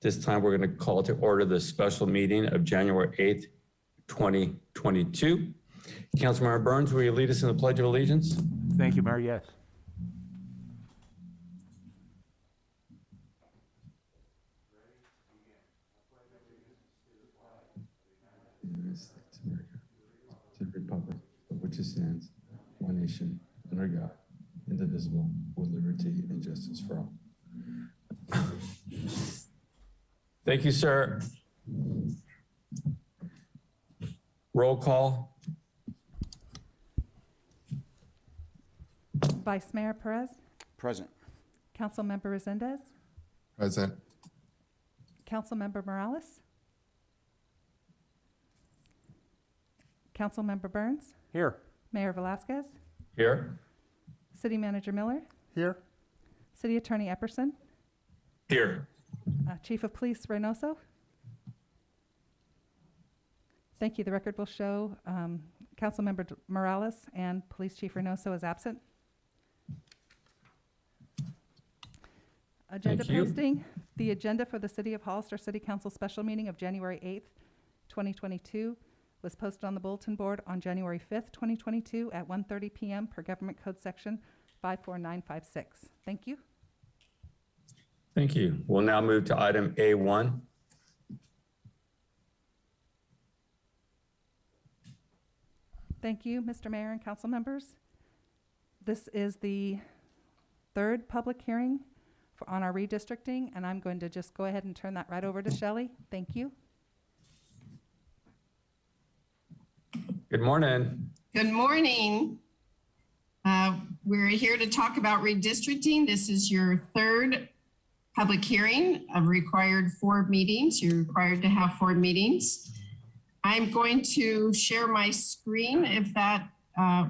This time we're going to call to order the special meeting of January 8th, 2022. Councilmember Burns, will you lead us in the Pledge of Allegiance? Thank you, Mayor. Yes. To the republic for which it stands, one nation, under God, indivisible, with liberty and justice for all. Thank you, sir. Roll call. Vice Mayor Perez, Present. Councilmember Resendez, Present. Councilmember Morales, Councilmember Burns, Here. Mayor Velasquez, Here. City Manager Miller, Here. City Attorney Epperson, Here. Chief of Police Reynoso. Thank you. The record will show Councilmember Morales and Police Chief Reynoso is absent. Agenda Thank you. posting. The agenda for the City of Hollister City Council special meeting of January 8th, 2022 was posted on the bulletin board on January 5th, 2022 at 1:30 p.m. per Government Code Section 54956. Thank you. Thank you. We'll now move to item A1. Thank you, Mr. Mayor and council members. This is the third public hearing on our redistricting, and I'm going to just go ahead and turn that right over to Shelley. Thank you. Good morning. Good morning. We're here to talk about redistricting. This is your third public hearing of required 4 meetings. You're required to have 4 meetings. I'm going to share my screen. If that,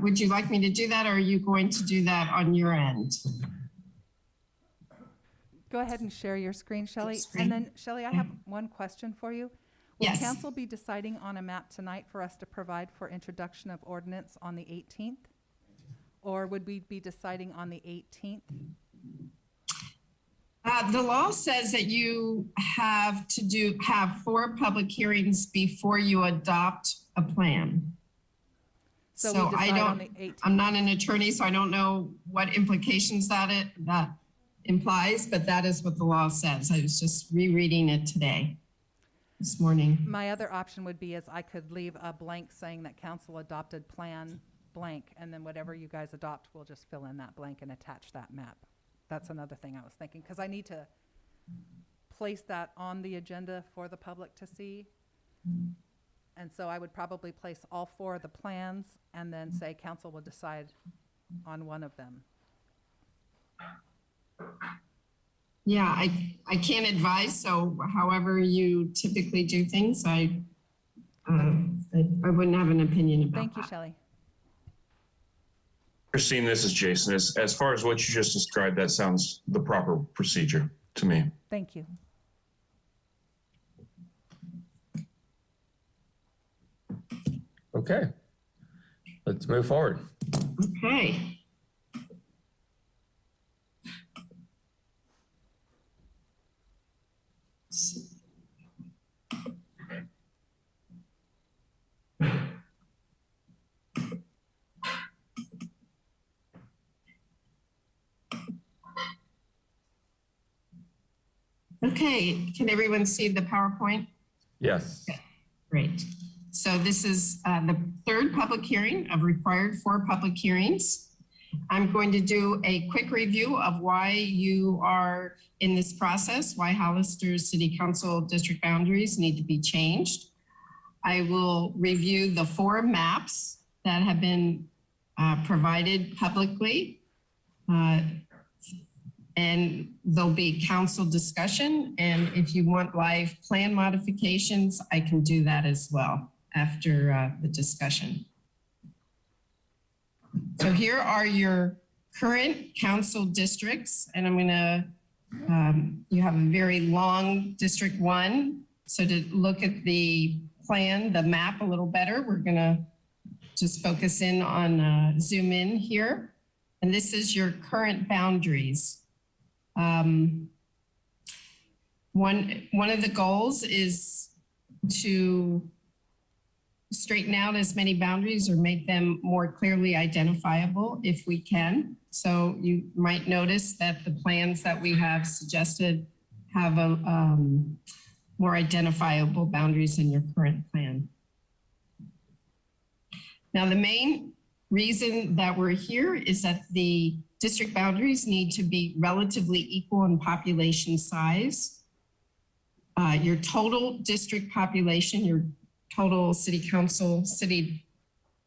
would you like me to do that, or are you going to do that on your end? Go ahead and share your screen, Shelley. And then, Shelley, I have one question for you. Will Yes. council be deciding on a map tonight for us to provide for introduction of ordinance on the 18th? Or would we be deciding on the 18th? The law says that you have to have 4 public hearings before you adopt a plan. So So we I decide on don't, the 18th. I'm not an attorney, so I don't know what implications that implies, but that is what the law says. I was just rereading it this morning. My other option would be is I could leave a blank saying that council adopted plan blank, and then whatever you guys adopt, we'll just fill in that blank and attach that map. That's another thing I was thinking, because I need to place that on the agenda for the public to see. And so I would probably place all 4 of the plans and then say council will decide on one of them. Yeah, I can't advise, so however you typically do things, I wouldn't have an opinion about Thank you, that. Shelley. Christine, this is Jason. As far as what you just described, that sounds the proper procedure to me. Thank you. Okay. Let's move forward. Okay. Okay, can everyone see the PowerPoint? Yes. Great. So this is the third public hearing of required 4 public hearings. I'm going to do a quick review of why you are in this process, why Hollister's City Council district boundaries need to be changed. I will review the 4 maps that have been provided publicly. And there'll be council discussion. And if you want live plan modifications, I can do that as well after the discussion. So here are your current council districts. And I'm gonna, you have a very long District 1. So to look at the plan, the map a little better, we're gonna just focus in on, zoom in here. And this is your current boundaries. One of the goals is to straighten out as many boundaries or make them more clearly identifiable if we can. So you might notice that the plans that we have suggested have a more identifiable boundaries than your current plan. Now, the main reason that we're here is that the district boundaries need to be relatively equal in population size. Your total district population, your total city council, city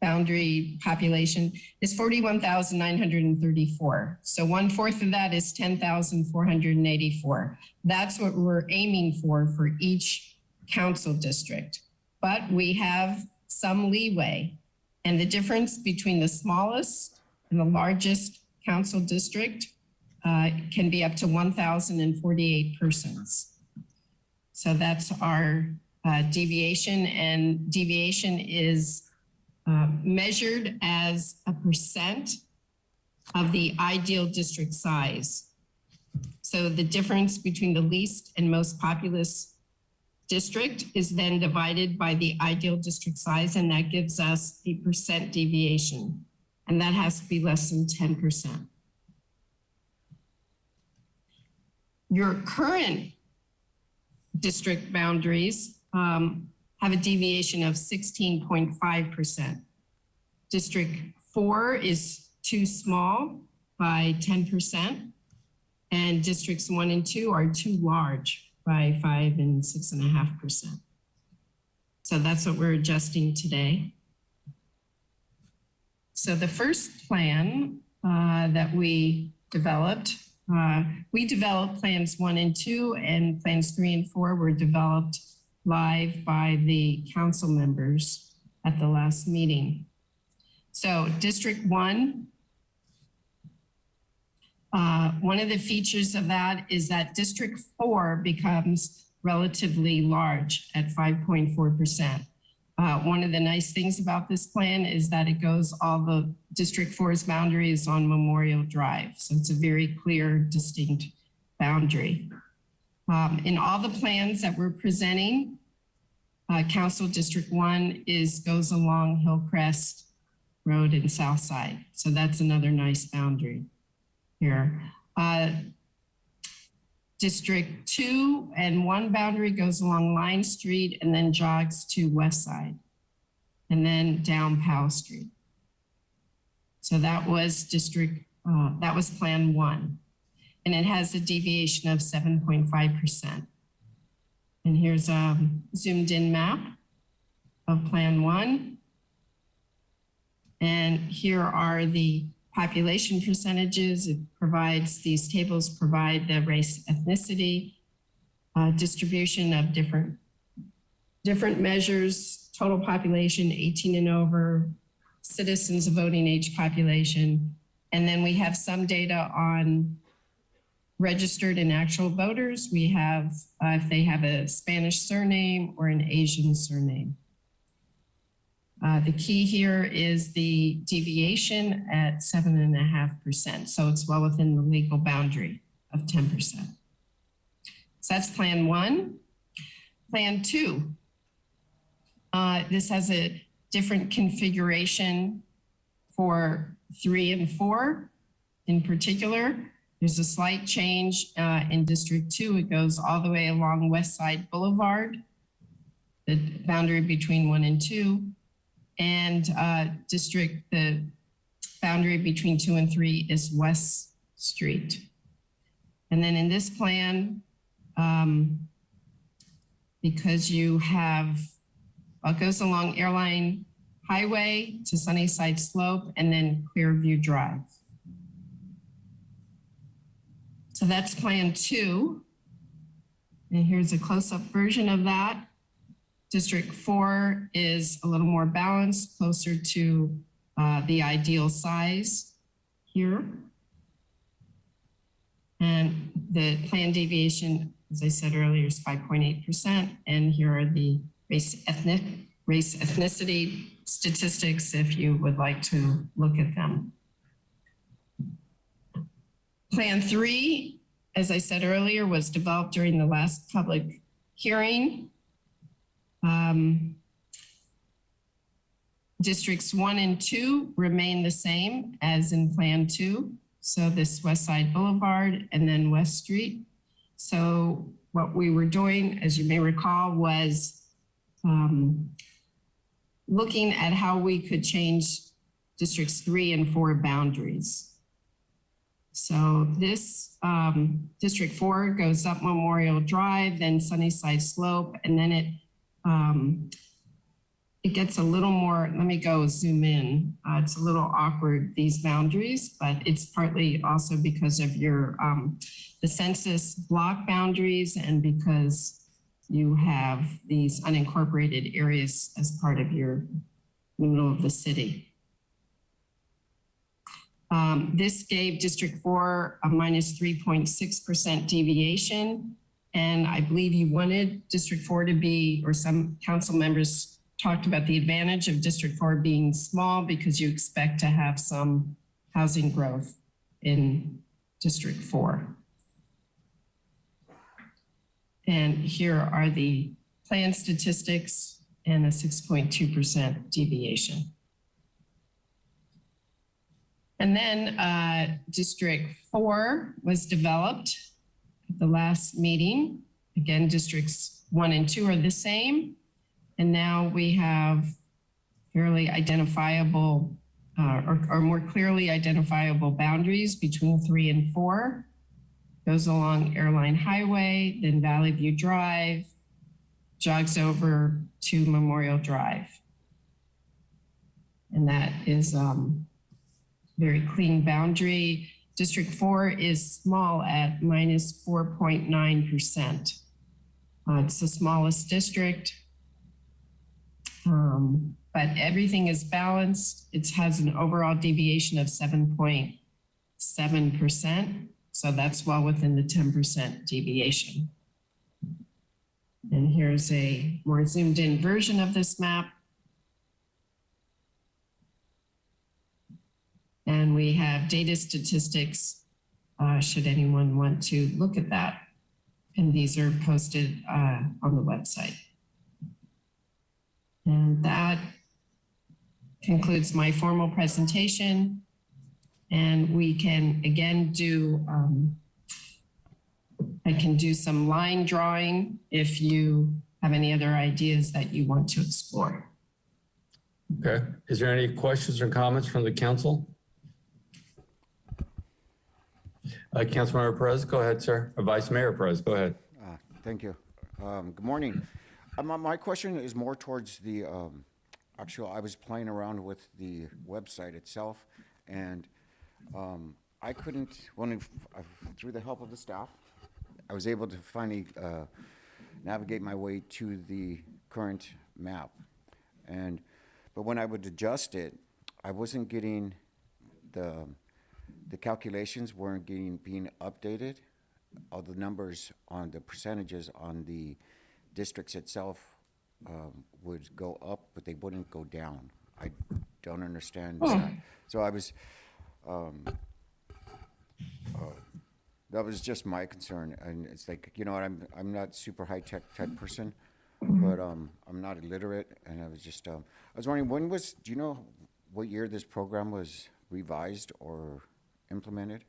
boundary population is 41,934. So 1/4 of that is 10,484. That's what we're aiming for each council district. But we have some leeway. And the difference between the smallest and the largest council district can be up to 1,048 persons. So that's our deviation, and deviation is measured as a percent of the ideal district size. So the difference between the least and most populous district is then divided by the ideal district size, and that gives us a percent deviation, and that has to be less than 10%. Your current district boundaries have a deviation of 16.5%. District 4 is too small by 10%, and districts 1 and 2 are too large by 5 and 6.5%. So that's what we're adjusting today. So the first plan that we developed plans 1 and 2, and plans 3 and 4 were developed live by the council members at the last meeting. So District 1, one of the features of that is that District 4 becomes relatively large at 5.4%. One of the nice things about this plan is that it goes all the District 4's boundaries on Memorial Drive. So it's a very clear, distinct boundary. In all the plans that we're presenting, Council District 1 goes along Hillcrest Road and South Side. So that's another nice boundary here. District 2 and 1 boundary goes along Line Street and then jogs to West Side and then down Powell Street. So that was Plan 1. And it has a deviation of 7.5%. And here's a zoomed in map of Plan 1. And here are the population percentages. These tables provide the race, ethnicity, distribution of different measures, total population, 18 and over, citizens of voting age population. And then we have some data on registered and actual voters. We have if they have a Spanish surname or an Asian surname. The key here is the deviation at 7.5%. So it's well within the legal boundary of 10%. So that's Plan 1. Plan 2. This has a different configuration for 3 and 4 in particular. There's a slight change in District 2. It goes all the way along West Side Boulevard, the boundary between 1 and 2. And the boundary between 2 and 3 is West Street. And then in this plan, because you have, it goes along Airline Highway to Sunnyside Slope and then Clearview Drive. So that's Plan 2. And here's a close-up version of that. District 4 is a little more balanced, closer to the ideal size here. And the plan deviation, as I said earlier, is 5.8%. And here are the race ethnicity statistics if you would like to look at them. Plan 3 as I said earlier, was developed during the last public hearing. Districts 1 and 2 remain the same as in Plan 2. So this West Side Boulevard and then West Street. So what we were doing, as you may recall, was looking at how we could change Districts 3 and 4 boundaries. So this District 4 goes up Memorial Drive, then Sunnyside Slope, and then it gets a little more, let me go zoom in. It's a little awkward, these boundaries, but it's partly also because of your, the census block boundaries and because you have these unincorporated areas as part of your middle of the city. This gave District 4 a minus 3.6% deviation. And I believe you wanted District 4 to be, or some council members talked about the advantage of District 4 being small because you expect to have some housing growth in District 4. And here are the plan statistics and a 6.2% deviation. And then District 4 was developed at the last meeting. Again, Districts 1 and 2 are the same. And now we have fairly identifiable or more clearly identifiable boundaries between 3 and 4. Goes along Airline Highway, then Valley View Drive, jogs over to Memorial Drive. And that is very clean boundary. District 4 is small at minus 4.9%. It's the smallest district. But everything is balanced. It has an overall deviation of 7.7%. So that's well within the 10% deviation. And here's a more zoomed in version of this map. And we have data statistics, should anyone want to look at that. And these are posted on the website. And that concludes my formal presentation. And we can again do, I can do some line drawing if you have any other ideas that you want to explore. Okay. Is there any questions or comments from the council? Councilmember Perez, go ahead, sir. Or Vice Mayor Perez, go ahead. Thank you. Good morning. My question is more towards the actual, I was playing around with the website itself, and I couldn't, through the help of the staff, I was able to finally navigate my way to the current map. But when I would adjust it, I wasn't getting the calculations weren't being updated. All the numbers on the percentages on the districts itself would go up, but they wouldn't go down. I don't understand that. So I was, that was just my concern. And it's like, you know what, I'm not super high tech type person, but I'm not illiterate. And I was just, I was wondering, do you know what year this program was revised or implemented?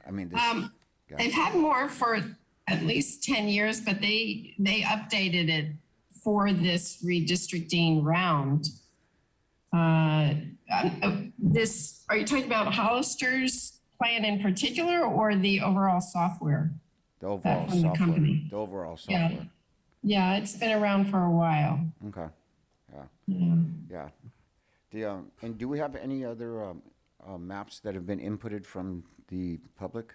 I mean, this, yeah. They've had more for at least 10 years, but they updated it for this redistricting round. Are you talking about Hollister's plan in particular or the overall software? The overall from software. The company? The overall software. Yeah, it's been around for a while. Okay. Yeah. Yeah. And do we have any other maps that have been inputted from the public?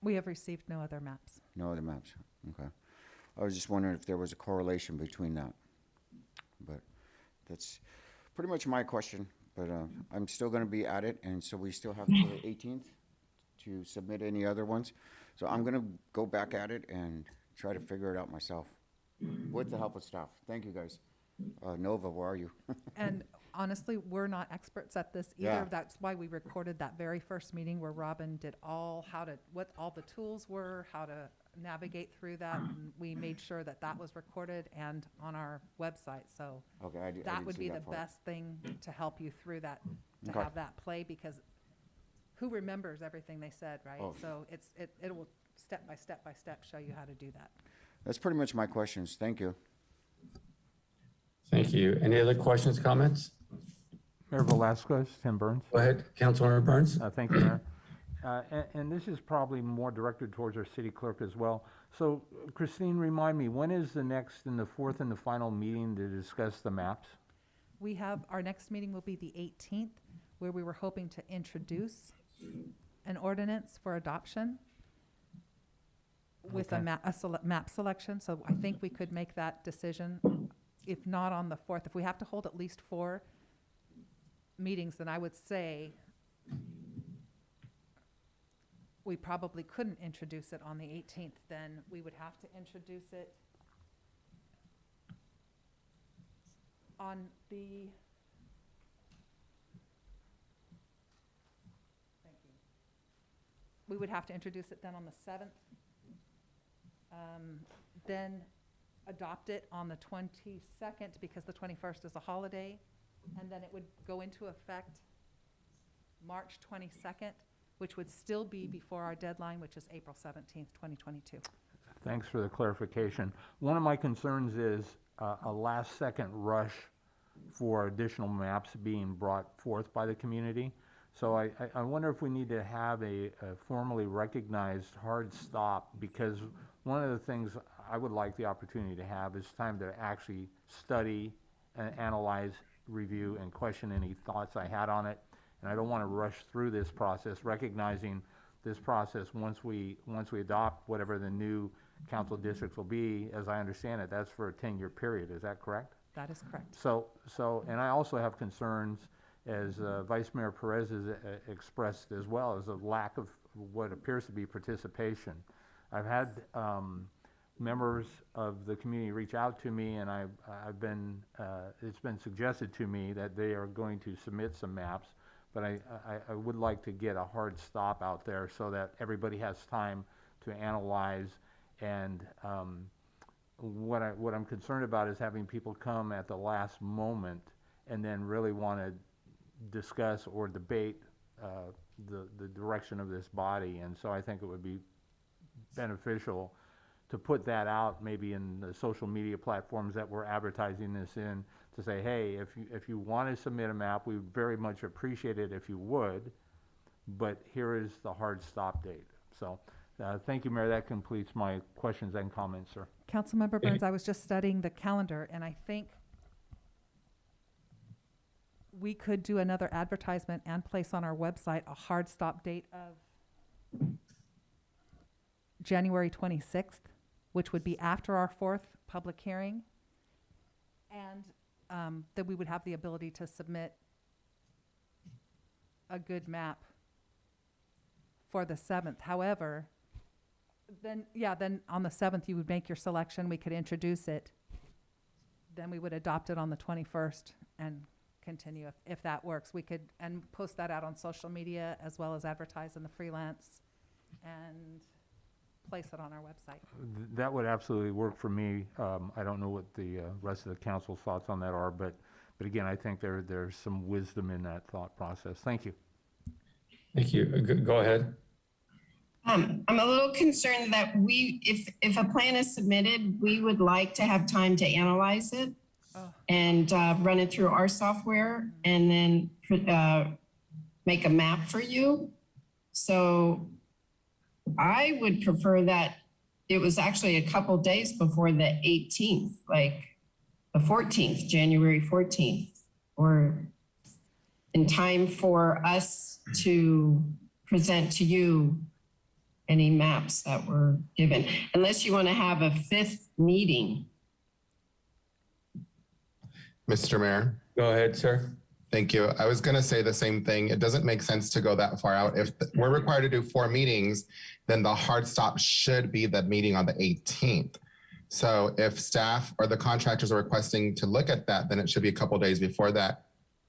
We have received no other maps. No other maps. Okay. I was just wondering if there was a correlation between that. But that's pretty much my question. But I'm still going to be at it, and so we still have till the 18th to submit any other ones. So I'm going to go back at it and try to figure it out myself with the help of staff. Thank you, guys. Nova, where are you? And honestly, we're not experts at this either. Yeah. That's why we recorded that very first meeting where Robin did what all the tools were, how to navigate through that. And we made sure that that was recorded and on our website. So Okay, I that didn't would see be the that part. best thing to help you through that, to Okay. have that play, because who remembers everything they said, right? Oh. So it will step by step by step show you how to do that. That's pretty much my questions. Thank you. Thank you. Any other questions, comments? Mayor Velasquez, Tim Burns. Go ahead, Councilmember Burns. Thank you, Mayor. And this is probably more directed towards our city clerk as well. So Christine, remind me, when is the next and the fourth and the final meeting to discuss the maps? We have, our next meeting will be the 18th, where we were hoping to introduce an ordinance for adoption with a Okay. map selection. So I think we could make that decision, if not on the 4th. If we have to hold at least 4 meetings, then I would say we probably couldn't introduce it on the 18th. Then we would have to introduce it on the, thank you. We would have to introduce it then on the 7th. Then adopt it on the 22nd, because the 21st is a holiday. And then it would go into effect March 22nd, which would still be before our deadline, which is April 17th, 2022. Thanks for the clarification. One of my concerns is a last-second rush for additional maps being brought forth by the community. So I wonder if we need to have a formally recognized hard stop, because one of the things I would like the opportunity to have is time to actually study and analyze, review, and question any thoughts I had on it. And I don't want to rush through this process, recognizing this process, once we adopt whatever the new council districts will be, as I understand it, that's for a 10-year period. Is that correct? That is correct. So, and I also have concerns, as Vice Mayor Perez has expressed as well, as a lack of what appears to be participation. I've had members of the community reach out to me, and it's been suggested to me that they are going to submit some maps, but I would like to get a hard stop out there so that everybody has time to analyze. And what I'm concerned about is having people come at the last moment and then really want to discuss or debate the direction of this body. And so I think it would be beneficial to put that out, maybe in the social media platforms that we're advertising this in, to say, hey, if you want to submit a map, we would very much appreciate it if you would, but here is the hard stop date. So thank you, Mayor. That completes my questions and comments, sir. Councilmember Burns, I was just studying the calendar, and I think we could do another advertisement and place on our website a hard stop date of January 26th, which would be after our 4th public hearing. And that we would have the ability to submit a good map for the 7th. However, then on the 7th, you would make your selection, we could introduce it. Then we would adopt it on the 21st and continue if that works. We could, and post that out on social media, as well as advertise in the freelance and place it on our website. That would absolutely work for me. I don't know what the rest of the council's thoughts on that are, but again, I think there's some wisdom in that thought process. Thank you. Thank you. Go ahead. I'm a little concerned that if a plan is submitted, we would like to have time to analyze it and run it through our software and then make a map for you. So I would prefer that it was actually a couple days before the 18th, like the 14th, January 14th, or in time for us to present to you any maps that were given, unless you want to have a 5th meeting. Mr. Mayor, Go ahead, sir. thank you. I was going to say the same thing. It doesn't make sense to go that far out. If we're required to do 4 meetings, then the hard stop should be the meeting on the 18th. So if staff or the contractors are requesting to look at that, then it should be a couple days before that.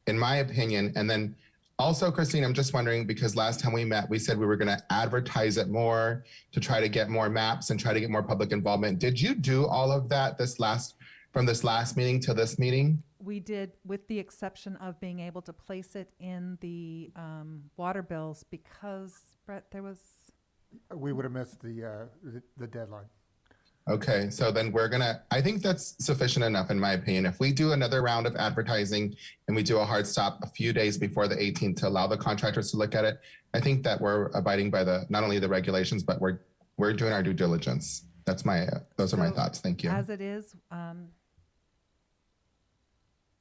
in my opinion, and then also, Christine, I'm just wondering, because last time we met, we said we were going to advertise it more to try to get more maps and try to get more public involvement. Did you do all of that from this last meeting to this meeting? We did, with the exception of being able to place it in the water bills because, Brett, there was, We would have missed the deadline. Okay, so then I think that's sufficient enough in my opinion. If we do another round of advertising and we do a hard stop a few days before the 18th to allow the contractors to look at it, I think that we're abiding by not only the regulations, but we're doing our due diligence. Those are my thoughts. Thank you. as it is,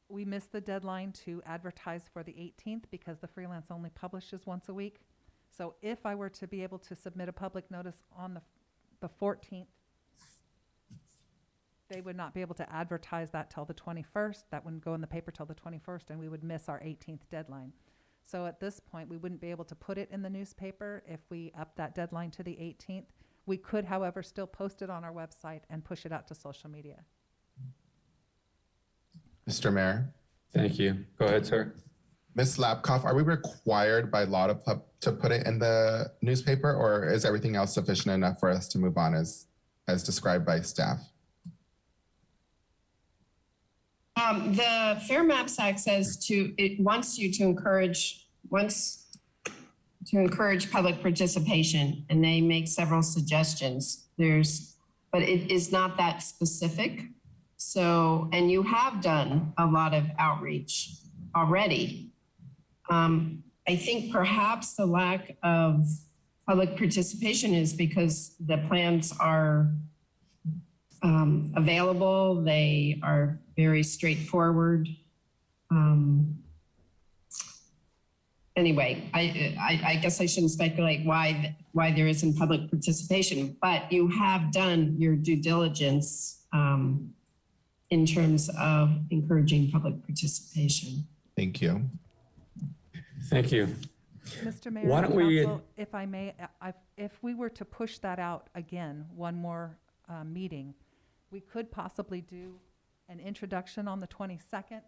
we missed the deadline to advertise for the 18th because the freelance only publishes once a week. So if I were to be able to submit a public notice on the 14th, they would not be able to advertise that till the 21st. That wouldn't go in the paper till the 21st, and we would miss our 18th deadline. So at this point, we wouldn't be able to put it in the newspaper if we up that deadline to the 18th. We could, however, still post it on our website and push it out to social media. Mr. Mayor. Thank you. Go ahead, sir. Ms. Lapkoff, are we required by law to put it in the newspaper, or is everything else sufficient enough for us to move on as described by staff? The Fair Maps Act says it wants to encourage public participation, and they make several suggestions. But it is not that specific. So, and you have done a lot of outreach already. I think perhaps the lack of public participation is because the plans are available. They are very straightforward. Anyway, I guess I shouldn't speculate why there isn't public participation, but you have done your due diligence in terms of encouraging public participation. Thank you. Thank you. Mr. Mayor, Why don't we- Council, if I may, if we were to push that out again, one more meeting, we could possibly do an introduction on the 22nd.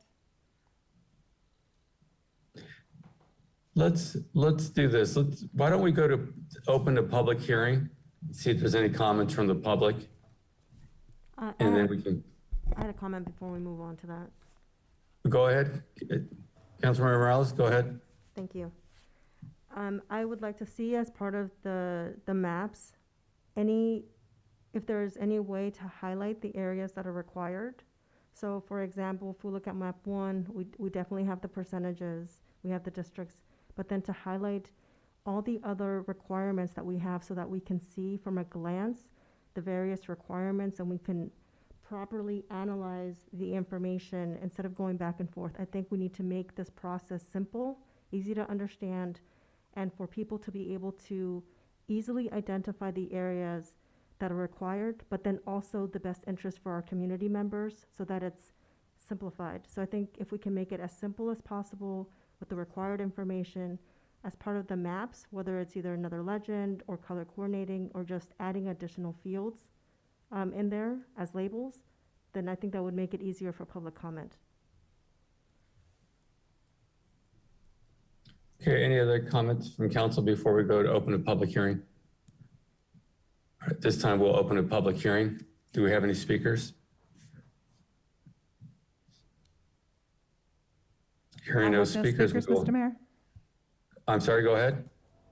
Let's do this. Why don't we go to open the public hearing, see if there's any comments from the public, and then we can I had a comment before we move on to that. go ahead. Councilmember Morales, go ahead. Thank you. I would like to see as part of the maps, if there's any way to highlight the areas that are required. So for example, if we look at map 1, we definitely have the percentages, we have the districts, but then to highlight all the other requirements that we have so that we can see from a glance the various requirements and we can properly analyze the information instead of going back and forth. I think we need to make this process simple, easy to understand, and for people to be able to easily identify the areas that are required, but then also the best interest for our community members so that it's simplified. So I think if we can make it as simple as possible with the required information as part of the maps, whether it's either another legend or color coordinating or just adding additional fields in there as labels, then I think that would make it easier for public comment. Okay, any other comments from council before we go to open a public hearing? All right, this time we'll open a public hearing. Do we have any speakers? Hearing no speakers. Mr. Mayor. I'm sorry, go ahead.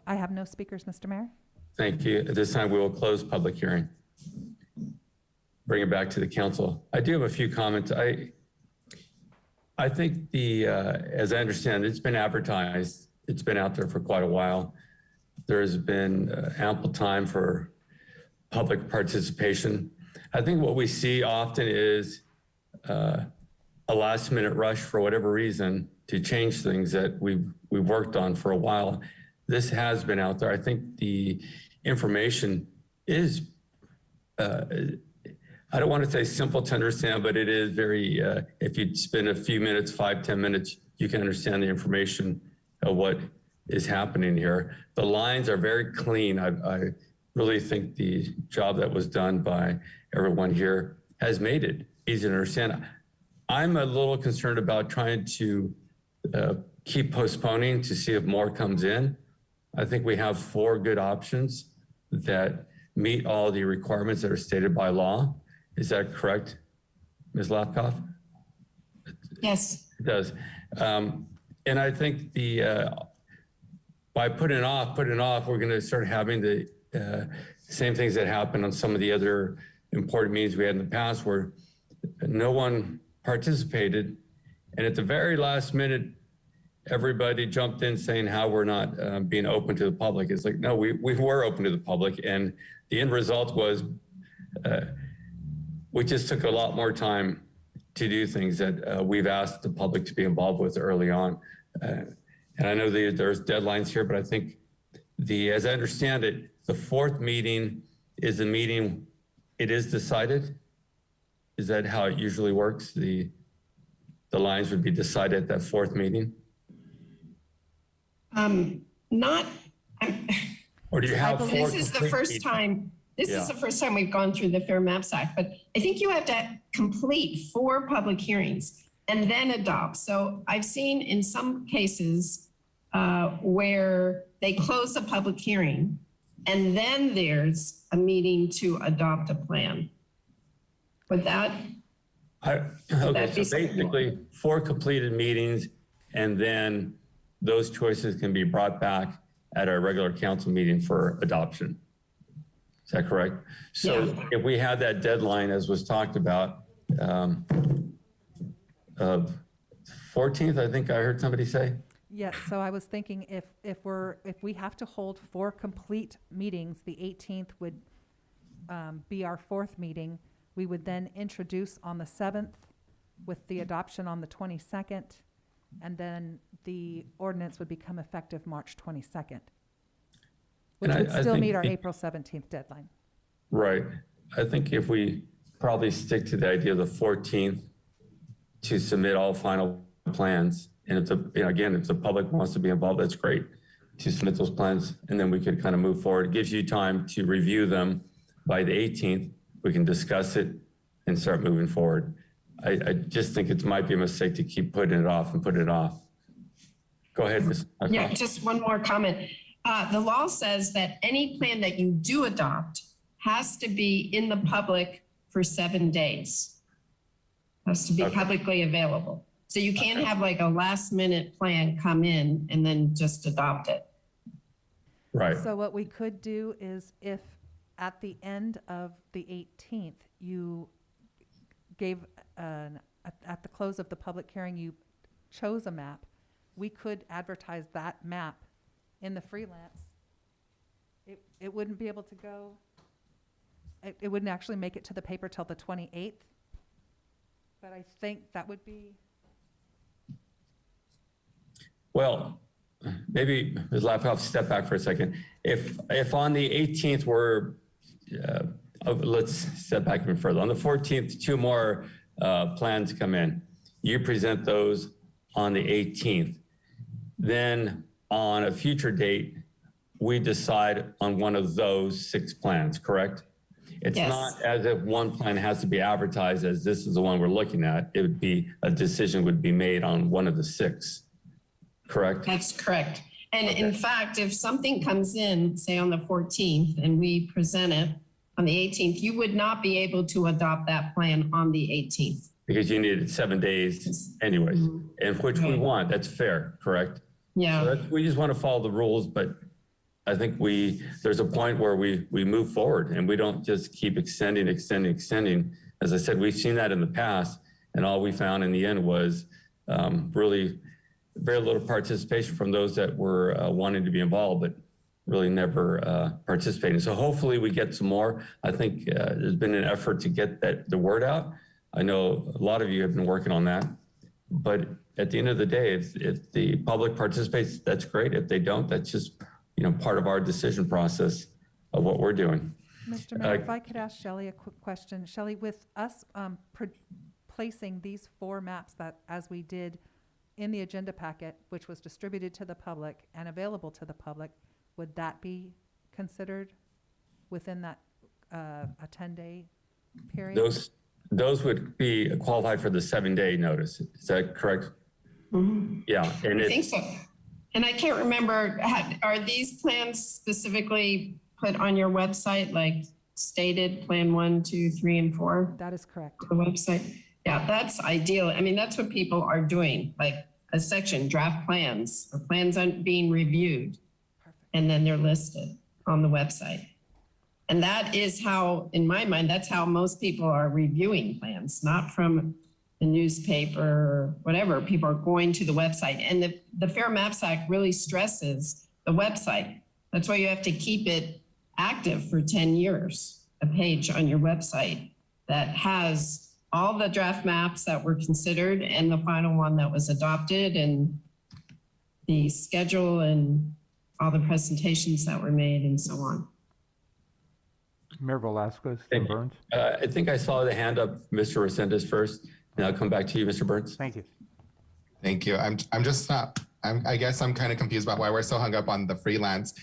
I have no speakers, Mr. Mayor. Thank you. At this time, we will close public hearing. Bring it back to the council. I do have a few comments. I think as I understand, it's been advertised. It's been out there for quite a while. There's been ample time for public participation. I think what we see often is a last minute rush for whatever reason to change things that we've worked on for a while. This has been out there. I think the information is, I don't want to say simple to understand, but it is very, if you spend a few minutes, 5-10 minutes, you can understand the information of what is happening here. The lines are very clean. I really think the job that was done by everyone here has made it easy to understand. I'm a little concerned about trying to keep postponing to see if more comes in. I think we have 4 good options that meet all the requirements that are stated by law. Is that correct, Ms. Lapkoff? Yes. It does. And I think by putting it off, we're going to start having the same things that happened on some of the other important meetings we had in the past where no one participated. And at the very last minute, everybody jumped in saying how we're not being open to the public. It's like, no, we were open to the public. And the end result was we just took a lot more time to do things that we've asked the public to be involved with early on. And I know there's deadlines here, but I think as I understand it, the 4th meeting is the meeting it is decided. Is that how it usually works? The lines would be decided at that 4th meeting? Not, Or do you have 4 this is the complete first meetings? time, this Yeah. is the first time we've gone through the Fair Maps Act, but I think you have to complete 4 public hearings and then adopt. So I've seen in some cases where they close a public hearing and then there's a meeting to adopt a plan. Would that, Okay, that so be something- basically 4 completed meetings, and then those choices can be brought back at our regular council meeting for adoption. Is that correct? So Yeah. if we had that deadline, as was talked about, of 14th, I think I heard somebody say? Yes, so I was thinking if we have to hold 4 complete meetings, the 18th would be our 4th meeting. We would then introduce on the 7th with the adoption on the 22nd, and then the ordinance would become effective March 22nd, which And would I still think meet our April 17th deadline. Right. I think if we probably stick to the idea of the 14th to submit all final plans, and if if the public wants to be involved, that's great, to submit those plans, and then we could kind of move forward. It gives you time to review them by the 18th. We can discuss it and start moving forward. I just think it might be a mistake to keep putting it off and put it off. Go ahead, Ms. yeah, just one more comment. The law says that any plan that you do adopt has to be in the public for 7 days. Has to be Okay. publicly available. So you can't have like a last minute plan come in and then just adopt it. Right. So what we could do is if at the end of the 18th, you gave, at the close of the public hearing, you chose a map, we could advertise that map in the freelance. It wouldn't be able to go, it wouldn't actually make it to the paper till the 28th. But I think that would be, Well, maybe Ms. Lapkoff, step back for a second. If on the 18th let's step back even further. On the 14th, 2 more plans come in. You present those on the 18th. Then on a future date, we decide on one of those 6 plans, correct? It's Yes. not as if one plan has to be advertised as this is the one we're looking at. It would be, a decision would be made on one of the 6, correct? That's correct. And in fact, if something comes in, say on the 14th, and we present it on the 18th, you would not be able to adopt that plan on the 18th. Because you needed 7 days anyways, and which we Right. want, that's fair, correct? So Yeah, we just want to follow the rules, but I think there's a point where we move forward and we don't just keep extending. As I said, we've seen that in the past, and all we found in the end was really very little participation from those that were wanting to be involved, but really never participating. So hopefully we get some more. I think there's been an effort to get the word out. I know a lot of you have been working on that, but at the end of the day, if the public participates, that's great. If they don't, that's just part of our decision process of what we're doing. Mr. Mayor, if I could ask Shelley a quick question. Shelley, with us placing these 4 maps that, as we did in the agenda packet, which was distributed to the public and available to the public, would that be considered within that a 10-day period? Those would be qualified for the 7-day notice. Is that correct? Yeah, and I think it's, so. And I can't remember, are these plans specifically put on your website, like stated plan 1, 2, 3, and 4? That is correct. The website? Yeah, that's ideal. I mean, that's what people are doing, like a section, draft plans, or plans on being reviewed. And then they're listed on the website. And that is how, in my mind, that's how most people are reviewing plans, not from the newspaper or whatever. People are going to the website. And the Fair Maps Act really stresses the website. That's why you have to keep it active for 10 years, a page on your website that has all the draft maps that were considered and the final one that was adopted and the schedule and all the presentations that were made and so on. Mayor Velasquez, Tim Burns. I think I saw the hand up, Mr. Resendez first, and I'll come back to you, Mr. Burns. Thank you. Thank you. I'm just not, I guess I'm kind of confused about why we're so hung up on the freelance,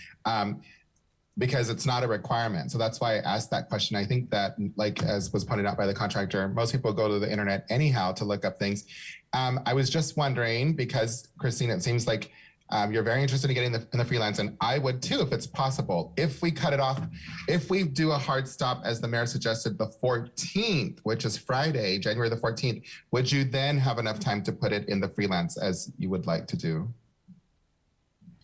because it's not a requirement. So that's why I asked that question. I think that, like, as was pointed out by the contractor, most people go to the internet anyhow to look up things. I was just wondering, because Christine, it seems like you're very interested in getting in the freelance, and I would too, if it's possible. If we cut it off, if we do a hard stop, as the mayor suggested, the 14th, which is Friday, January the 14th, would you then have enough time to put it in the freelance as you would like to do?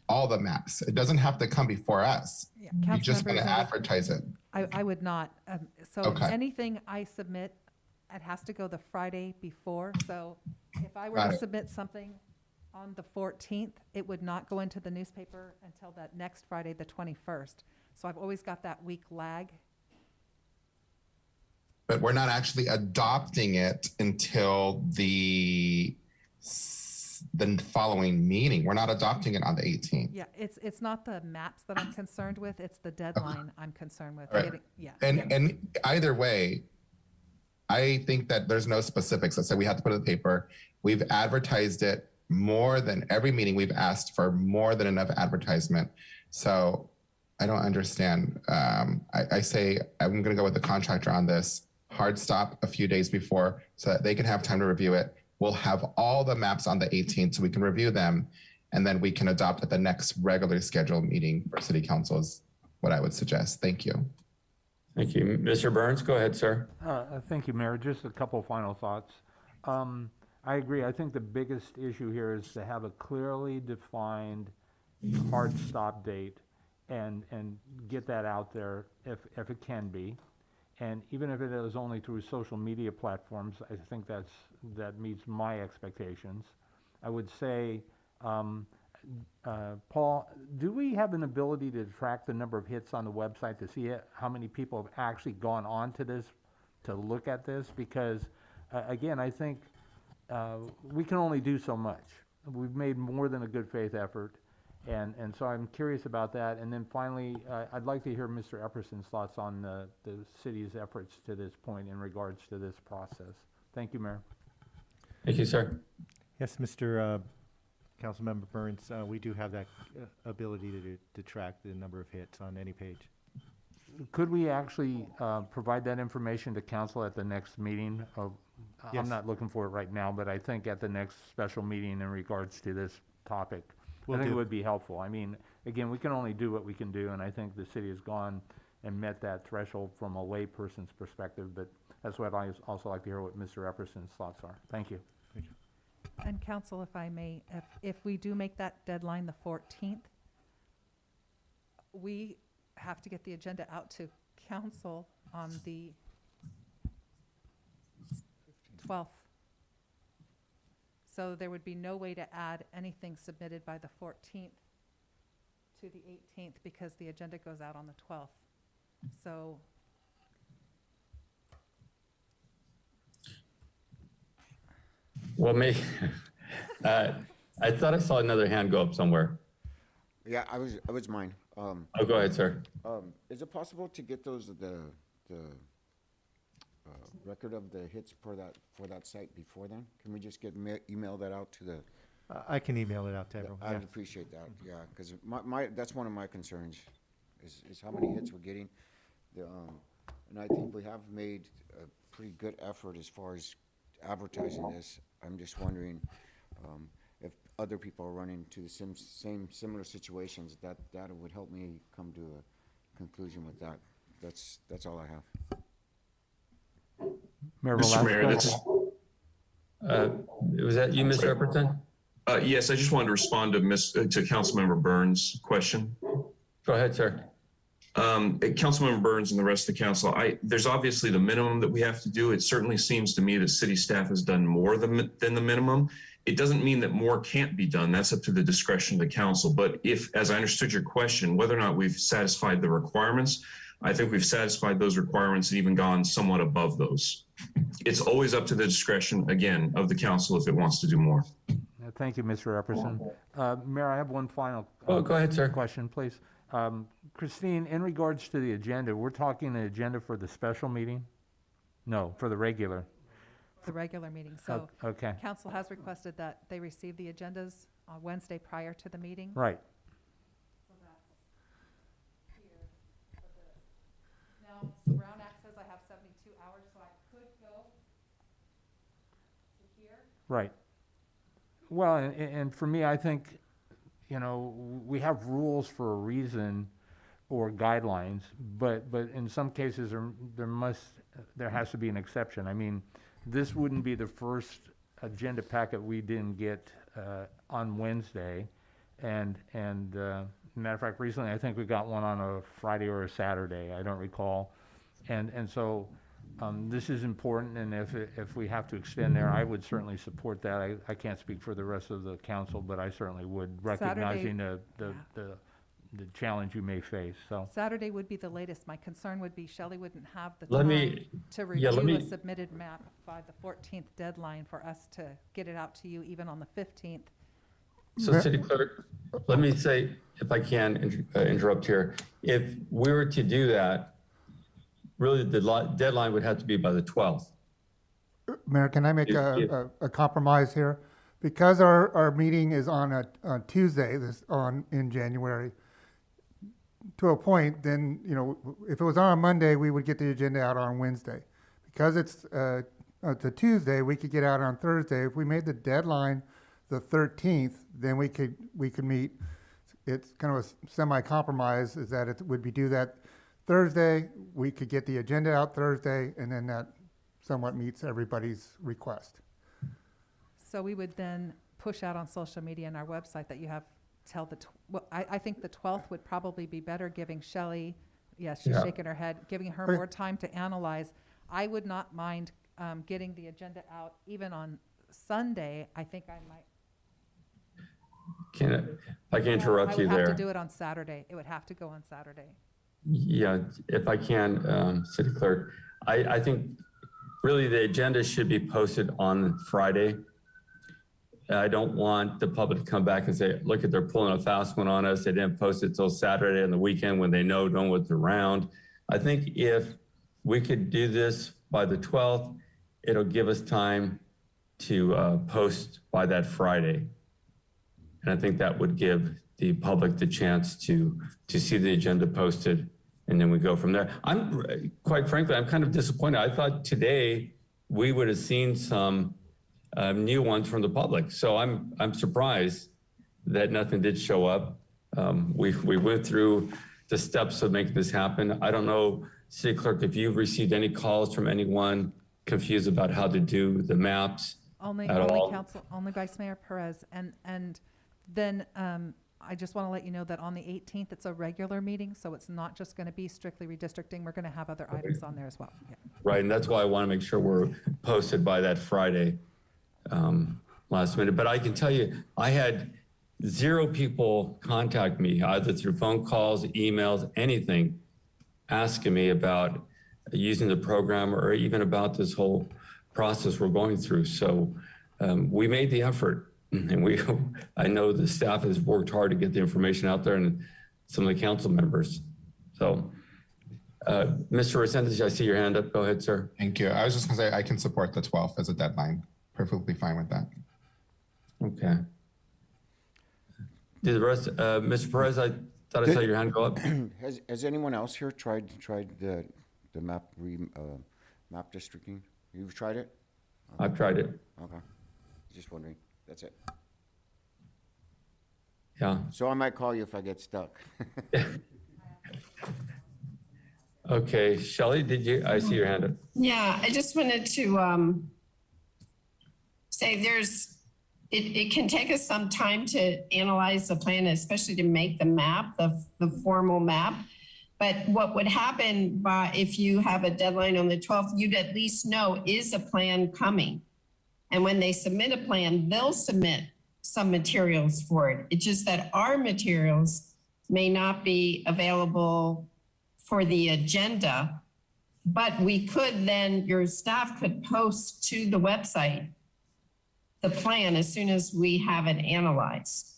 All the maps. It doesn't have to come before us. Yeah, You just want to Councilmember Resendez, advertise it. I would not. So Okay. anything I submit, it has to go the Friday before. So if I were Got to it. submit something on the 14th, it would not go into the newspaper until that next Friday, the 21st. So I've always got that week lag. But we're not actually adopting it until the following meeting. We're not adopting it on the 18th. Yeah, it's not the maps that I'm concerned with, it's the deadline I'm concerned with. Right. Getting- Yeah. And either way, I think that there's no specifics that say we have to put it in the paper. We've advertised it more than every meeting. We've asked for more than enough advertisement. So I don't understand. I say I'm going to go with the contractor on this. Hard stop a few days before so that they can have time to review it. We'll have all the maps on the 18th so we can review them, and then we can adopt at the next regularly scheduled meeting for city council is what I would suggest. Thank you. Thank you. Mr. Burns, go ahead, sir. Thank you, Mayor. Just a couple of final thoughts. I agree. I think the biggest issue here is to have a clearly defined hard stop date and get that out there if it can be. And even if it is only through social media platforms, I think that meets my expectations. I would say, Paul, do we have an ability to track the number of hits on the website to see how many people have actually gone on to this, to look at this? Because, again, I think we can only do so much. We've made more than a good faith effort. And so I'm curious about that. And then finally, I'd like to hear Mr. Epperson's thoughts on the city's efforts to this point in regards to this process. Thank you, Mayor. Thank you, sir. Yes, Mr. Councilmember Burns, we do have that ability to track the number of hits on any page. Could we actually provide that information to council at the next meeting? Yes. I'm not looking for it right now, but I think at the next special meeting in regards to this topic, Will I think do. it would be helpful. I mean, again, we can only do what we can do, and I think the city has gone and met that threshold from a layperson's perspective, but that's what I also like to hear what Mr. Epperson's thoughts are. Thank you. And council, if I may, if we do make that deadline the 14th, we have to get the agenda out to council on the 12th. So there would be no way to add anything submitted by the 14th to the 18th because the agenda goes out on the 12th. So Well, I thought I saw another hand go up somewhere. Yeah, I was mine. Oh, go ahead, sir. Is it possible to get the record of the hits for that site before then? Can we just email that out to the? I can email it out to everyone. I'd yeah. appreciate that. Yeah, because that's one of my concerns, is how many hits we're getting. And I think we have made a pretty good effort as far as advertising this. I'm just wondering other people run into the same similar situations, that would help me come to a conclusion with that. That's all I have. Mayor Mr. Mayor, that's, Was that you, Mr. Epperson? yes, I just wanted to respond to Councilmember Burns' question. Go ahead, sir. Councilmember Burns and the rest of the council, there's obviously the minimum that we have to do. It certainly seems to me that city staff has done more than the minimum. It doesn't mean that more can't be done. That's up to the discretion of the council. But if, as I understood your question, whether or not we've satisfied the requirements, I think we've satisfied those requirements and even gone somewhat above those. It's always up to the discretion, again, of the council if it wants to do more. Thank you, Mr. Epperson. Mayor, I have one final Oh, go ahead, sir. question, please. Christine, in regards to the agenda, we're talking the agenda for the special meeting? No, for the regular. The regular meeting. So Okay, council has requested that they receive the agendas on Wednesday prior to the meeting. right. Now, Brown Act says I have 72 hours, so I could go to here. Right. Well, and for me, I think, you know, we have rules for a reason or guidelines, but in some cases there has to be an exception. I mean, this wouldn't be the first agenda packet we didn't get on Wednesday, and matter of fact, recently I think we got one on a Friday or a Saturday. I don't recall, and so. This is important, and if we have to extend there, I would certainly support that. I can't speak for the rest of the council, but I certainly would, recognizing the challenge you may face, so. Saturday would be the latest. My concern would be Shelley wouldn't have the Let time me- to yeah, let review a me- submitted map by the 14th deadline for us to get it out to you even on the 15th. So City Clerk, let me say, if I can interrupt here, if we were to do that, really the deadline would have to be by the 12th. Mayor, can I make a compromise here? Because our meeting is on a Tuesday in January, to a point, then, you know, if it was on a Monday, we would get the agenda out on Wednesday. Because it's a Tuesday, we could get out on Thursday. If we made the deadline the 13th, then we could meet. It's kind of a semi-compromise, is that it would be do that Thursday, we could get the agenda out Thursday, and then that somewhat meets everybody's request. So we would then push out on social media and our website that you have till I think the 12th would probably be better, giving Shelley, yes, she's Yeah. shaking her head, giving her Okay. more time to analyze. I would not mind getting the agenda out even on Sunday. I think I might. If I can interrupt you I would have there. to do it on Saturday. It would have to go on Saturday. Yeah, if I can, City Clerk, I think really the agenda should be posted on Friday. I don't want the public to come back and say, look, they're pulling a fast one on us. They didn't post it till Saturday on the weekend when they know no one's around. I think if we could do this by the 12th, it'll give us time to post by that Friday. And I think that would give the public the chance to see the agenda posted, and then we go from there. Quite frankly, I'm kind of disappointed. I thought today we would have seen some new ones from the public. So I'm surprised that nothing did show up. We went through the steps of making this happen. I don't know, City Clerk, if you've received any calls from anyone confused about how to do the maps Only at all. council, only Vice Mayor Perez. And then I just want to let you know that on the 18th, it's a regular meeting, so it's not just going to be strictly redistricting. We're going to have other items on there as well. Yeah. Right, and that's why I want to make sure we're posted by that Friday last minute. But I can tell you, I had 0 people contact me, either through phone calls, emails, anything, asking me about using the program or even about this whole process we're going through. So we made the effort, and I know the staff has worked hard to get the information out there, and some of the council members. So, Mr. Resendez, I see your hand up. Go ahead, sir. Thank you. I was just gonna say I can support the 12th as a deadline. Perfectly fine with that. Okay. Did the rest, Mr. Perez, I thought I saw your hand go up. Has anyone else here tried the map districting? You've tried it? I've tried it. Okay. Just wondering. That's it. Yeah. So I might call you if I get stuck. Okay, Shelley, I see your hand up. Yeah, I just wanted to say it can take us some time to analyze the plan, especially to make the map, the formal map. But what would happen if you have a deadline on the 12th, you'd at least know, is a plan coming? And when they submit a plan, they'll submit some materials for it. It's just that our materials may not be available for the agenda, but we could then, your staff could post to the website the plan as soon as we have it analyzed.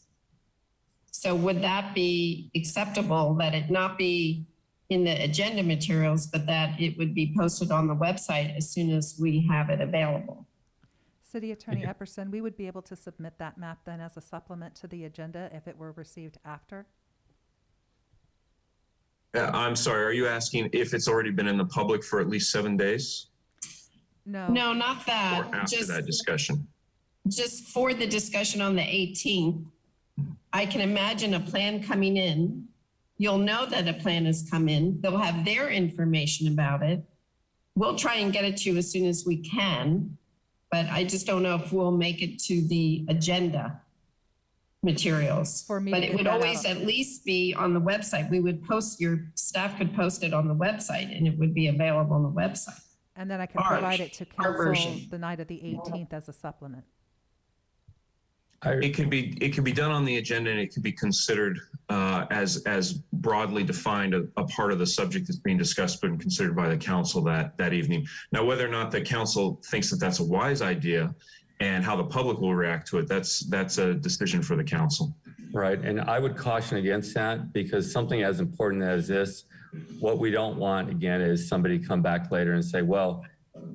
So would that be acceptable, that it not be in the agenda materials, but that it would be posted on the website as soon as we have it available? City Attorney Epperson, we would be able to submit that map then as a supplement to the agenda if it were received after? I'm sorry, are you asking if it's already been in the public for at least 7 days? No. No, not that. Or after that discussion? Just for the discussion on the 18th, I can imagine a plan coming in. You'll know that a plan has come in. They'll have their information about it. We'll try and get it to you as soon as we can, but I just don't know if we'll make it to the agenda materials. For me But to it get would that always out. at least be on the website. We would post, your staff could post it on the website and it would be available on the website. And then I could Our- provide it to our council version. the night of the 18th as a supplement. It could be done on the agenda, and it could be considered as broadly defined a part of the subject that's being discussed and considered by the council that evening. Now, whether or not the council thinks that that's a wise idea and how the public will react to it, that's a decision for the council. Right, and I would caution against that because something as important as this, what we don't want again is somebody come back later and say, well,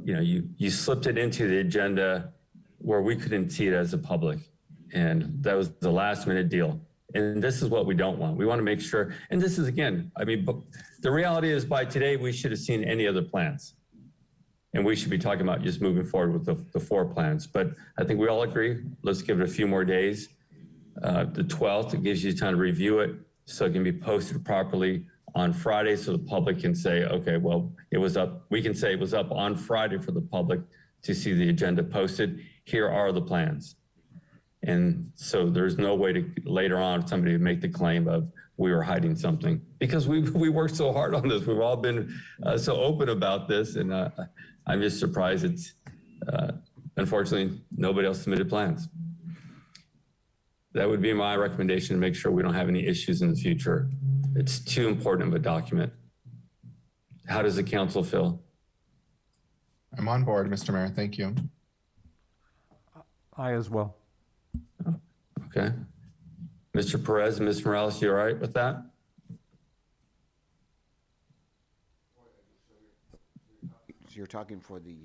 you know, you slipped it into the agenda where we couldn't see it as a public. And that was the last minute deal. And this is what we don't want. We want to make sure, and this is again, I mean, the reality is by today, we should have seen any other plans. And we should be talking about just moving forward with the 4 plans. But I think we all agree, let's give it a few more days. The 12th, it gives you time to review it so it can be posted properly on Friday so the public can say, okay, well, it was up. We can say it was up on Friday for the public to see the agenda posted. Here are the plans. And so there's no way to later on somebody to make the claim of we were hiding something because we worked so hard on this. We've all been so open about this. And I'm just surprised it's, unfortunately, nobody else submitted plans. That would be my recommendation to make sure we don't have any issues in the future. It's too important of a document. How does the council feel? I'm on board, Mr. Mayor. Thank you. I as well. Okay. Mr. Perez and Ms. Morales, you all right with that? So you're talking for the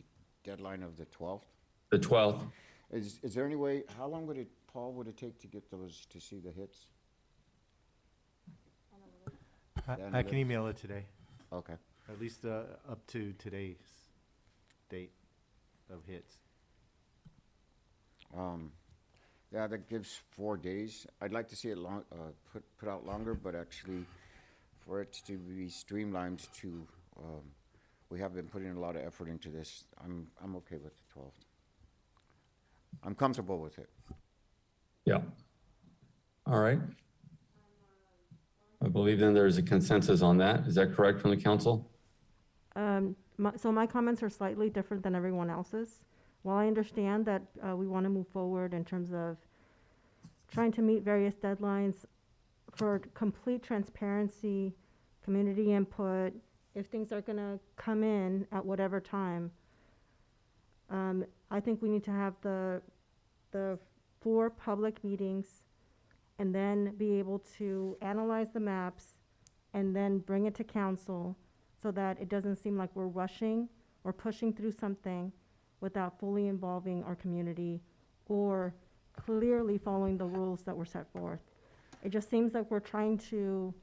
deadline of the 12th? The 12th. Is there any way, how long would it, Paul, would it take to get those, to see the hits? I can email it today, Okay. at least up to today's date of hits. Yeah, that gives 4 days. I'd like to see it put out longer, but actually for it to be streamlined to, we have been putting a lot of effort into this. I'm okay with the 12th. I'm comfortable with it. Yeah. All right. I believe then there's a consensus on that. Is that correct from the council? So my comments are slightly different than everyone else's. While I understand that we want to move forward in terms of trying to meet various deadlines for complete transparency, community input, if things are going to come in at whatever time, I think we need to have the 4 public meetings and then be able to analyze the maps and then bring it to council so that it doesn't seem like we're rushing or pushing through something without fully involving our community or clearly following the rules that were set forth. It just seems like we're trying to,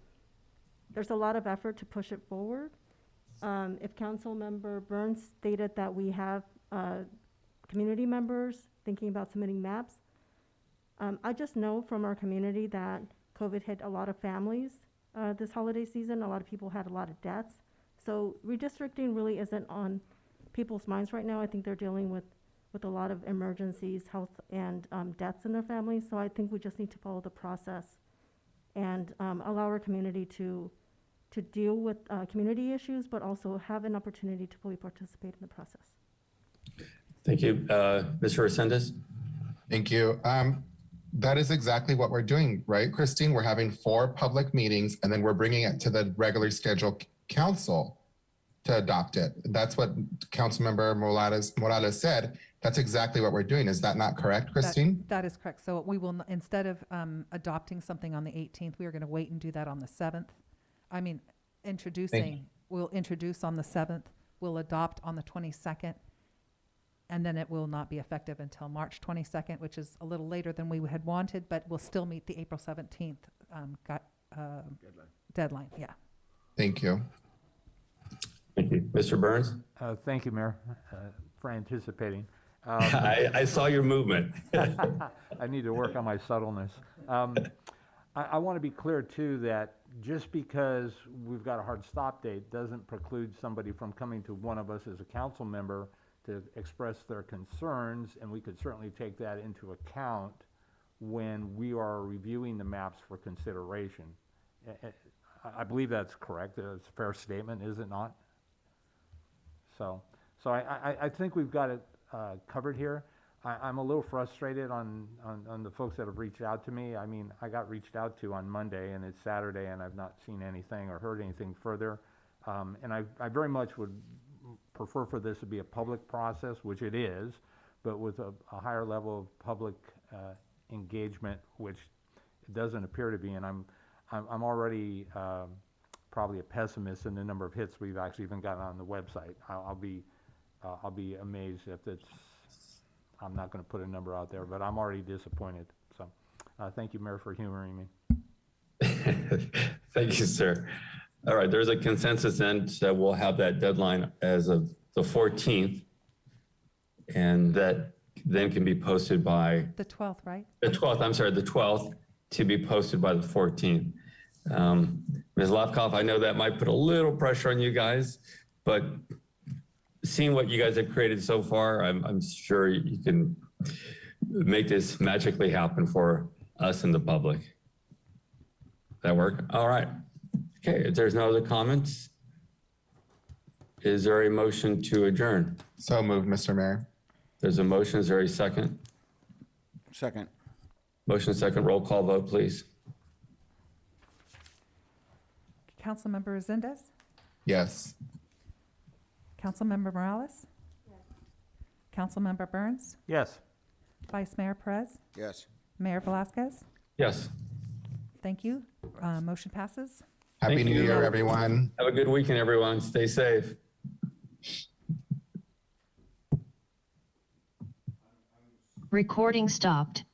there's a lot of effort to push it forward. If Councilmember Burns stated that we have community members thinking about submitting maps, I just know from our community that COVID hit a lot of families this holiday season. A lot of people had a lot of deaths. So redistricting really isn't on people's minds right now. I think they're dealing with a lot of emergencies, health, and deaths in their families. So I think we just need to follow the process and allow our community to deal with community issues, but also have an opportunity to fully participate in the process. Thank you. Mr. Resendez? Thank you. That is exactly what we're doing, right, Christine? We're having 4 public meetings and then we're bringing it to the regularly scheduled council to adopt it. That's what Councilmember Morales said. That's exactly what we're doing. Is that not correct, Christine? That is correct. So we will, instead of adopting something on the 18th, we are going to wait and do that on the 7th. I mean, we'll introduce on the 7th, we'll adopt on the 22nd, and then it will not be effective until March 22nd, which is a little later than we had wanted, but we'll still meet the April 17th deadline. Yeah. Thank you. Thank you. Mr. Burns? Thank you, Mayor, for anticipating. I saw your movement. I need to work on my subtleness. I want to be clear, too, that just because we've got a hard stop date doesn't preclude somebody from coming to one of us as a council member to express their concerns, and we could certainly take that into account when we are reviewing the maps for consideration. I believe that's correct. It's a fair statement, is it not? So I think we've got it covered here. I'm a little frustrated on the folks that have reached out to me. I mean, I got reached out to on Monday, and it's Saturday, and I've not seen anything or heard anything further. And I very much would prefer for this to be a public process, which it is, but with a higher level of public engagement, which it doesn't appear to be. And I'm already probably a pessimist in the number of hits we've actually even gotten on the website. I'll be amazed if it's. I'm not going to put a number out there, but I'm already disappointed. So, thank you, Mayor, for humoring me. Thank you, sir. All right, there's a consensus then that we'll have that deadline as of the 14th, and that then can be posted by The 12th, right? the 12th. I'm sorry, the 12th to be posted by the 14th. Ms. Lofkoff, I know that might put a little pressure on you guys, but seeing what you guys have created so far, I'm sure you can make this magically happen for us and the public. That work? All right. Okay, if there's no other comments, is there a motion to adjourn? So moved, Mr. Mayor. There's a motion, is there a second? Second. Motion second, roll call vote, please. Councilmember Resendez? Yes. Councilmember Morales? Yes. Councilmember Burns? Yes. Vice Mayor Perez? Yes. Mayor Velasquez? Yes. Thank you. Motion passes. Happy Thank New you. Year, everyone. Have a good weekend, everyone. Stay safe. Recording stopped.